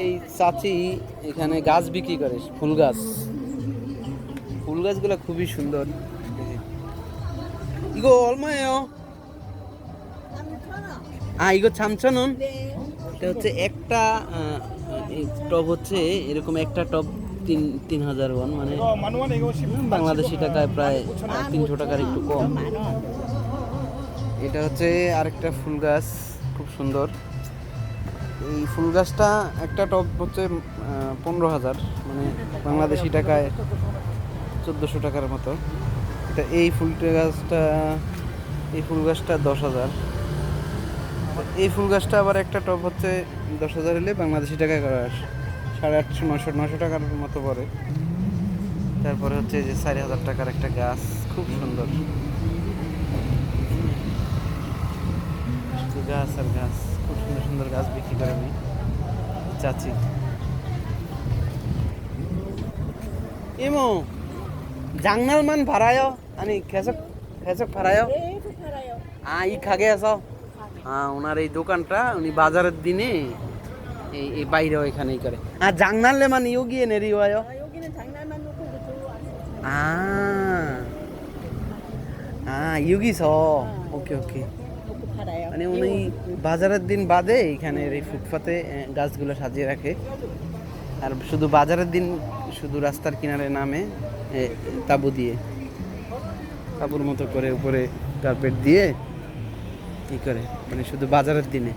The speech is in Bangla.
এই চাচি এখানে গাছ বিক্রি করে, ফুল গাছ। ফুল গাছগুলো খুবই সুন্দর। 이거 얼마예요? 이거 3,000원? এটা হচ্ছে একটা এই টব হচ্ছে এরকম একটা টব 3,000 ওয়ান, মানে বাংলাদেশি টাকায় প্রায় 300 টাকার একটু কম। এটা হচ্ছে আরেকটা ফুল গাছ, খুব সুন্দর। এই ফুল গাছটা একটা টব হচ্ছে 15,000, মানে বাংলাদেশি টাকায় 1400 টাকার মতো। এটা এই ফুল গাছটা 10,000। এই ফুল গাছটা আবার একটা টব হচ্ছে 10,000 হলে বাংলাদেশি টাকায় 850-900 টাকার মতো পড়ে। তারপরে হচ্ছে যে 4,000 টাকার একটা গাছ, খুব সুন্দর। গাছ আর গাছ, খুব সুন্দর সুন্দর গাছ বিক্রি করে আমি চাচি। 이모, 장날만 팔아요? 아니 계속 팔아요? 계속 팔아요. 이 가게에서? ওনার এই দোকানটা উনি বাজারের দিনে এই বাইরে এখানেই করে। 장날에만 여기에 내려와요? 여기는 장날만 놓고 여기서. 오케이. 놓고 팔아요. মানে উনি বাজারের দিন বাদে এখানে এই ফুটপাতে গাছগুলো সাজিয়ে রাখে। আর শুধু বাজারের দিন শুধু রাস্তার কিনারে নামে তাঁবুর মতো করে উপরে কার্পেট দিয়ে করে, মানে শুধু বাজারের দিনে।